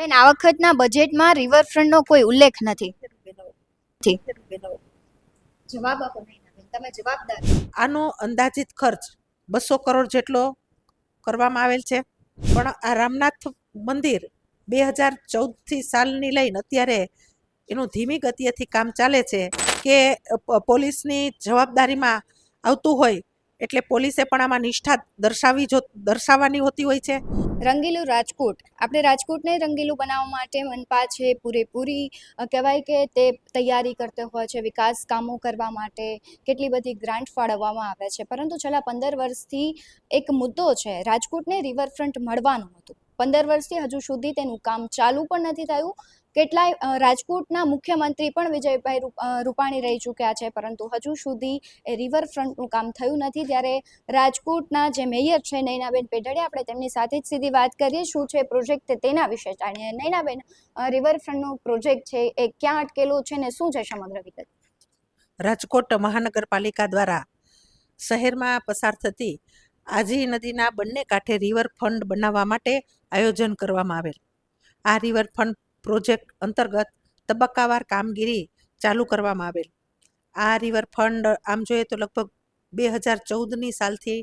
બેન, આ વખતના બજેટમાં રિવરફ્રન્ટનો કોઈ ઉલ્લેખ નથી. જવાબ આપો નૈનાબેન, તમે જવાબદાર. આનો અંદાજિત ખર્ચ 200 કરોડ જેટલો કરવામાં આવેલ છે. પણ આ રામનાથ મંદિર 2014થી સાલની લઈને અત્યારે એનું ધીમી ગતિએથી કામ ચાલે છે કે પોલીસની જવાબદારીમાં આવતું હોય એટલે પોલીસે પણ આમાં નિષ્ઠા દર્શાવવાની હોતી હોય છે. રંગીલું રાજકોટ, આપણે રાજકોટને રંગીલું બનાવવા માટે મનપા છે પૂરેપૂરી કહેવાય કે તે તૈયારી કરતો હોય છે વિકાસ કામો કરવા માટે. કેટલી બધી ગ્રાન્ટ ફાળવવામાં આવે છે, પરંતુ છેલ્લા 15 વર્ષથી એક મુદ્દો છે, રાજકોટને રિવરફ્રન્ટ મળવાનું હતું. 15 વર્ષથી હજુ સુધી તેનું કામ ચાલુ પણ નથી થયું. કેટલાય રાજકોટના મુખ્યમંત્રી પણ વિજયભાઈ રૂપાણી રહી ચૂક્યા છે, પરંતુ હજુ સુધી એ રિવરફ્રન્ટનું કામ થયું નથી. ત્યારે રાજકોટના જે મેયર છે નૈનાબેન પેઢડિયા, આપણે તેમની સાથે જ સીધી વાત કરીએ. શું છે પ્રોજેક્ટ તેના વિશે જાણીએ. નૈનાબેન, રિવરફ્રન્ટનો પ્રોજેક્ટ છે એ ક્યાં અટકેલો છે ને શું છે સમગ્ર વિગત? રાજકોટ મહાનગરપાલિકા દ્વારા શહેરમાં પસાર થતી આજી નદીના બંને કાંઠે રિવરફ્રન્ટ બનાવવા માટે આયોજન કરવામાં આવેલ. આ રિવરફ્રન્ટ પ્રોજેક્ટ અંતર્ગત તબક્કાવાર કામગીરી ચાલુ કરવામાં આવેલ. આ રિવરફ્રન્ટ આમ જોઈએ તો લગભગ 2014ની સાલથી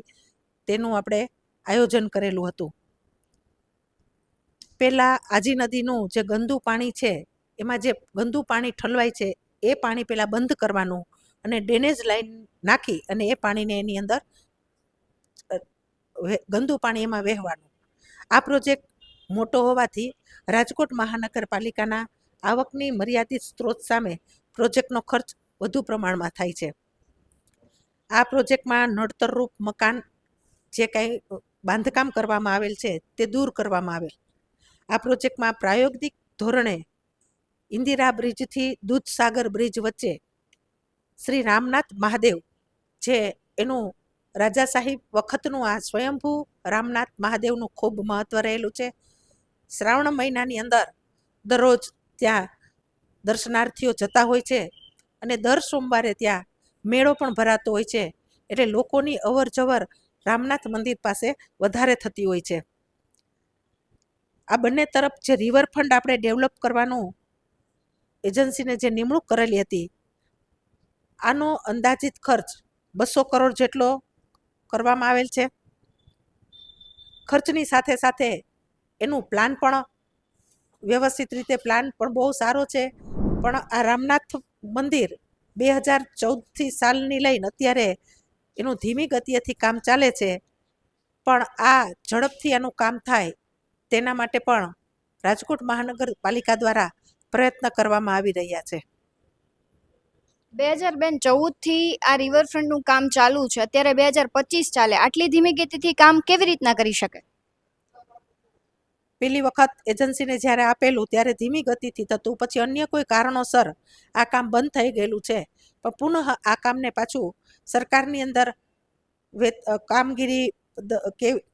તેનું આપણે આયોજન કરેલું હતું. પહેલાં આજી નદીનું જે ગંદુ પાણી છે, એમાં જે ગંદુ પાણી ઠલવાય છે એ પાણી પહેલાં બંધ કરવાનું અને ડ્રેનેજ લાઈન નાખી અને એ પાણીને એની અંદર ગંદુ પાણી એમાં વહેવાનું. આ પ્રોજેક્ટ મોટો હોવાથી રાજકોટ મહાનગરપાલિકાના આવકની મર્યાદિત સ્ત્રોત સામે પ્રોજેક્ટનો ખર્ચ વધુ પ્રમાણમાં થાય છે. આ પ્રોજેક્ટમાં નડતરરૂપ મકાન જે કાંઈ બાંધકામ કરવામાં આવેલ છે તે દૂર કરવામાં આવેલ. આ પ્રોજેક્ટમાં પ્રાયોગિક ધોરણે ઇન્દિરા બ્રિજથી દૂધસાગર બ્રિજ વચ્ચે શ્રી રામનાથ મહાદેવ, જે એનું રાજા સાહેબ વખતનું આ સ્વયંભૂ રામનાથ મહાદેવનું ખૂબ મહત્વ રહેલું છે. શ્રાવણ મહિનાની અંદર દરરોજ ત્યાં દર્શનાર્થીઓ જતા હોય છે અને દર સોમવારે ત્યાં મેળો પણ ભરાતો હોય છે, એટલે લોકોની અવર જવર રામનાથ મંદિર પાસે વધારે થતી હોય છે. આ બંને તરફ જે રિવરફ્રન્ટ આપણે ડેવલપ કરવાનું એજન્સીને જે નિમણૂક કરેલી હતી, આનો અંદાજિત ખર્ચ 200 કરોડ જેટલો કરવામાં આવેલ છે. ખર્ચની સાથે સાથે એનું પ્લાન પણ વ્યવસ્થિત રીતે પ્લાન પણ બહુ સારો છે. પણ આ રામનાથ મંદિર 2014થી સાલની લઈને અત્યારે એનું ધીમી ગતિએથી કામ ચાલે છે. પણ આ ઝડપથી એનું કામ થાય તેના માટે પણ રાજકોટ મહાનગરપાલિકા દ્વારા પ્રયત્ન કરવામાં આવી રહ્યા છે. 2014થી આ રિવરફ્રન્ટનું કામ ચાલુ છે, અત્યારે 2025 ચાલે. આટલી ધીમી ગતિથી કામ કેવી રીતના કરી શકે? પહેલી વખત એજન્સીને જ્યારે આપેલું ત્યારે ધીમી ગતિથી થતું, પછી અન્ય કોઈ કારણોસર આ કામ બંધ થઈ ગયેલું છે. પણ પુનઃ આ કામને પાછું સરકારની અંદર કામગીરી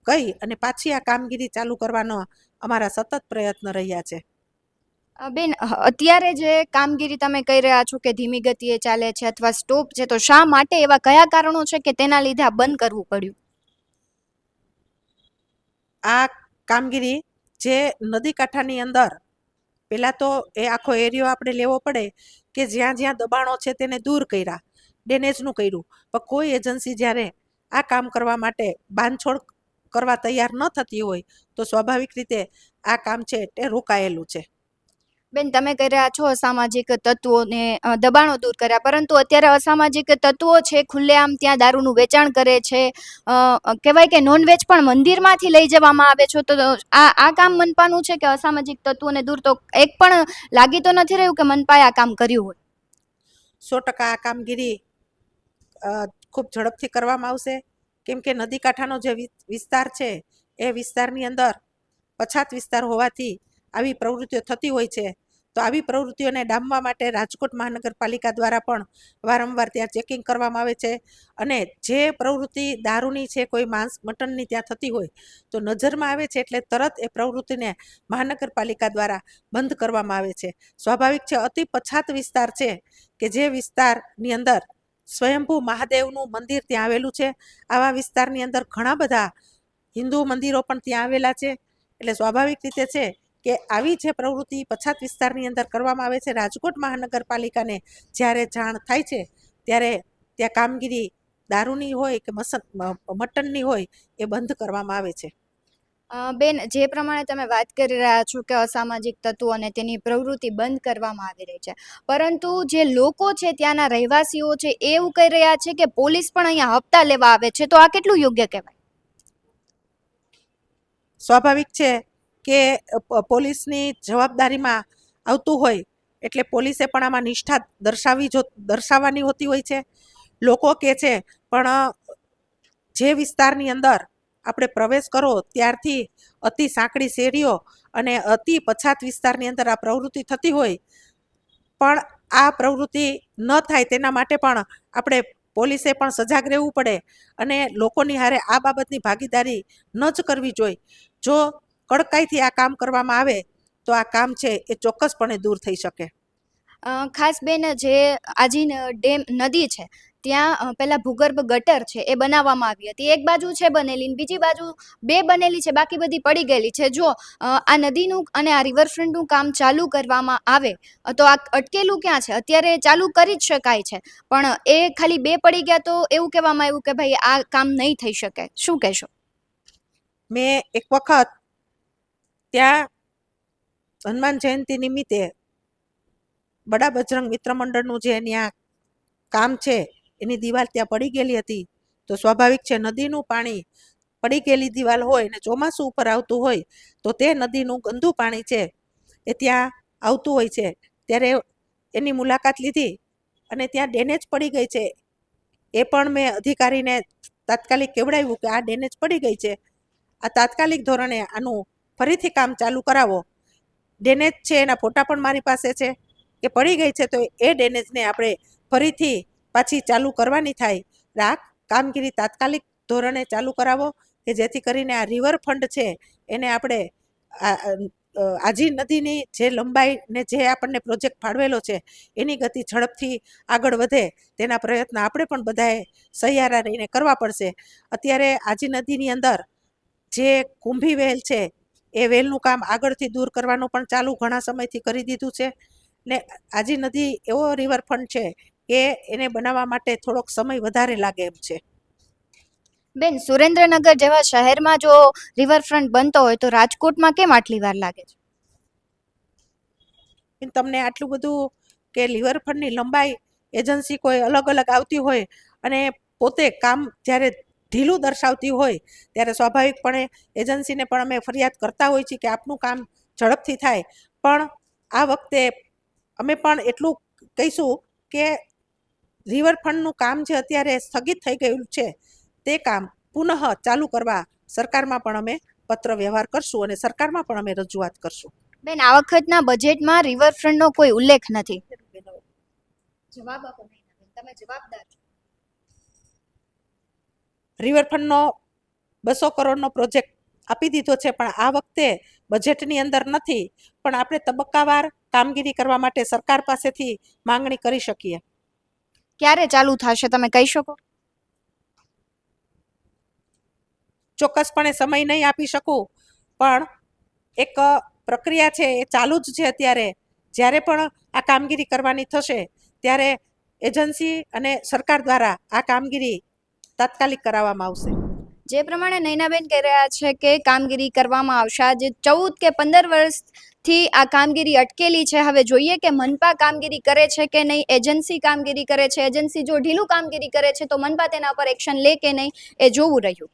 કહી અને પાછી આ કામગીરી ચાલુ કરવાનો અમારા સતત પ્રયત્ન રહ્યા છે. બેન, અત્યારે જે કામગીરી તમે કહી રહ્યા છો કે ધીમી ગતિએ ચાલે છે અથવા સ્ટોપ છે, તો શા માટે, એવા કયા કારણો છે કે તેના લીધે આ બંધ કરવું પડ્યું? આ કામગીરી જે નદી કાંઠાની અંદર પહેલાં તો એ આખો એરિયો આપણે લેવો પડે કે જ્યાં જ્યાં દબાણો છે તેને દૂર કર્યા, ડેનેજનું કર્યું. પણ કોઈ એજન્સી જ્યારે આ કામ કરવા માટે બાંધછોડ કરવા તૈયાર ન થતી હોય તો સ્વાભાવિક રીતે આ કામ છે તે રોકાયેલું છે. બેન, તમે કહી રહ્યા છો અસામાજિક તત્વોને દબાણો દૂર કર્યા, પરંતુ અત્યારે અસામાજિક તત્વો છે ખુલ્લેઆમ ત્યાં દારૂનું વેચાણ કરે છે. કહેવાય કે નોનવેજ પણ મંદિરમાંથી લઈ જવામાં આવે છે. તો આ કામ મનપાનું છે કે અસામાજિક તત્વોને દૂર? તો એક પણ લાગી તો નથી રહ્યું કે મનપાએ આ કામ કર્યું હોય? 100% આ કામગીરી ખૂબ ઝડપથી કરવામાં આવશે, કેમ કે નદી કાંઠાનો જે વિસ્તાર છે એ વિસ્તારની અંદર પછાત વિસ્તાર હોવાથી આવી પ્રવૃત્તિઓ થતી હોય છે. તો આવી પ્રવૃત્તિઓને ડામવા માટે રાજકોટ મહાનગરપાલિકા દ્વારા પણ વારંવાર ત્યાં ચેકિંગ કરવામાં આવે છે. અને જે પ્રવૃત્તિ દારૂની છે, કોઈ માંસ મટનની ત્યાં થતી હોય તો નજરમાં આવે છે, એટલે તરત એ પ્રવૃત્તિને મહાનગરપાલિકા દ્વારા બંધ કરવામાં આવે છે. સ્વાભાવિક છે, અતિ પછાત વિસ્તાર છે કે જે વિસ્તારની અંદર સ્વયંભૂ મહાદેવનું મંદિર ત્યાં આવેલું છે. આવા વિસ્તારની અંદર ઘણા બધા હિન્દુ મંદિરો પણ ત્યાં આવેલા છે. એટલે સ્વાભાવિક રીતે છે કે આવી જે પ્રવૃત્તિ પછાત વિસ્તારની અંદર કરવામાં આવે છે, રાજકોટ મહાનગરપાલિકાને જ્યારે જાણ થાય છે ત્યારે ત્યાં કામગીરી દારૂની હોય કે મટનની હોય એ બંધ કરવામાં આવે છે. બેન, જે પ્રમાણે તમે વાત કરી રહ્યા છો કે અસામાજિક તત્વો અને તેની પ્રવૃત્તિ બંધ કરવામાં આવી રહી છે, પરંતુ જે લોકો છે ત્યાંના રહેવાસીઓ છે એ એવું કહી રહ્યા છે કે પોલીસ પણ અહીંયા હપ્તા લેવા આવે છે, તો આ કેટલું યોગ્ય કહેવાય? સ્વાભાવિક છે કે પોલીસની જવાબદારીમાં આવતું હોય એટલે પોલીસે પણ આમાં નિષ્ઠા દર્શાવવાની હોતી હોય છે. લોકો કહે છે પણ જે વિસ્તારની અંદર આપણે પ્રવેશ કરો ત્યારથી અતિ સાંકડી શેરીઓ અને અતિ પછાત વિસ્તારની અંદર આ પ્રવૃત્તિ થતી હોય, પણ આ પ્રવૃત્તિ ન થાય તેના માટે પણ આપણે પોલીસે પણ સજાગ રહેવું પડે અને લોકોની હારે આ બાબતની ભાગીદારી ન જ કરવી જોઈએ. જો કડકાઈથી આ કામ કરવામાં આવે તો આ કામ છે એ ચોક્કસપણે દૂર થઈ શકે. ખાસ બેન, જે આજી ડેમ નદી છે ત્યાં પેલા ભૂગર્ભ ગટર છે એ બનાવવામાં આવી હતી. એક બાજુ છે બનેલી ને બીજી બાજુ બે બનેલી છે, બાકી બધી પડી ગયેલી છે. જો આ નદીનું અને આ રિવરફ્રન્ટનું કામ ચાલુ કરવામાં આવે તો આ અટકેલું ક્યાં છે? અત્યારે ચાલુ કરી જ શકાય છે, પણ એ ખાલી બે પડી ગયા તો એવું કહેવામાં આવ્યું કે ભાઈ આ કામ નહીં થઈ શકે. શું કહેશો? મેં એક વખત ત્યાં હનુમાન જયંતિ નિમિત્તે બડા બજરંગ મિત્ર મંડળનું જે ત્યાં કામ છે એની દિવાલ ત્યાં પડી ગયેલી હતી. તો સ્વાભાવિક છે, નદીનું પાણી પડી ગયેલી દિવાલ હોય ને ચોમાસું ઉપર આવતું હોય તો તે નદીનું ગંદુ પાણી છે એ ત્યાં આવતું હોય છે. ત્યારે એની મુલાકાત લીધી અને ત્યાં ડેનેજ પડી ગઈ છે એ પણ મેં અધિકારીને તાત્કાલિક કહેવડાવ્યું કે આ ડેનેજ પડી ગઈ છે, આ તાત્કાલિક ધોરણે આનું ફરીથી કામ ચાલુ કરાવો. ડેનેજ છે એના ફોટા પણ મારી પાસે છે કે પડી ગઈ છે તો એ ડેનેજને આપણે ફરીથી પાછી ચાલુ કરવાની થાય. આ કામગીરી તાત્કાલિક ધોરણે ચાલુ કરાવો કે જેથી કરીને આ રિવરફ્રન્ટ છે એને આપણે આજી નદીની જે લંબાઈ ને જે આપણને પ્રોજેક્ટ ફાળવેલો છે એની ગતિ ઝડપથી આગળ વધે તેના પ્રયત્ન આપણે પણ બધાએ સહિયારા રહીને કરવા પડશે. અત્યારે આજી નદીની અંદર જે કુંભી વેલ છે એ વેલનું કામ આગળથી દૂર કરવાનું પણ ચાલુ ઘણા સમયથી કરી દીધું છે ને આજી નદી એવો રિવરફ્રન્ટ છે કે એને બનાવવા માટે થોડોક સમય વધારે લાગે એમ છે. બેન, સુરેન્દ્રનગર જેવા શહેરમાં જો રિવરફ્રન્ટ બનતો હોય તો રાજકોટમાં કેમ આટલી વાર લાગે છે? તમને આટલું બધું કે રિવરફ્રન્ટની લંબાઈ એજન્સી કોઈ અલગ અલગ આવતી હોય અને પોતે કામ જ્યારે ઢીલું દર્શાવતી હોય ત્યારે સ્વાભાવિકપણે એજન્સીને પણ અમે ફરિયાદ કરતા હોઈએ છીએ કે આપનું કામ ઝડપથી થાય. પણ આ વખતે અમે પણ એટલું કહીશું કે રિવરફ્રન્ટનું કામ જે અત્યારે સ્થગિત થઈ ગયું છે તે કામ પુનઃ ચાલુ કરવા સરકારમાં પણ અમે પત્ર વ્યવહાર કરશું અને સરકારમાં પણ અમે રજૂઆત કરશું. બેન, આ વખતના બજેટમાં રિવરફ્રન્ટનો કોઈ ઉલ્લેખ નથી. જવાબ આપો. તમે જવાબદાર છો. રિવરફ્રન્ટનો 200 કરોડનો પ્રોજેક્ટ આપી દીધો છે પણ આ વખતે બજેટની અંદર નથી, પણ આપણે તબક્કાવાર કામગીરી કરવા માટે સરકાર પાસેથી માંગણી કરી શકીએ. ક્યારે ચાલુ થશે તમે કહી શકો? ચોક્કસપણે સમય નહીં આપી શકું, પણ એક પ્રક્રિયા છે એ ચાલુ જ છે અત્યારે. જ્યારે પણ આ કામગીરી કરવાની થશે ત્યારે એજન્સી અને સરકાર દ્વારા આ કામગીરી તાત્કાલિક કરાવવામાં આવશે. જે પ્રમાણે નયનાબેન કહી રહ્યા છે કે કામગીરી કરવામાં આવશે. આજે 14 કે 15 વર્ષથી આ કામગીરી અટકેલી છે. હવે જોઈએ કે મનપા કામગીરી કરે છે કે નહીં, એજન્સી કામગીરી કરે છે. એજન્સી જો ઢીલું કામગીરી કરે છે તો મનપા તેના પર એક્શન લે કે નહીં એ જોવું રહ્યું.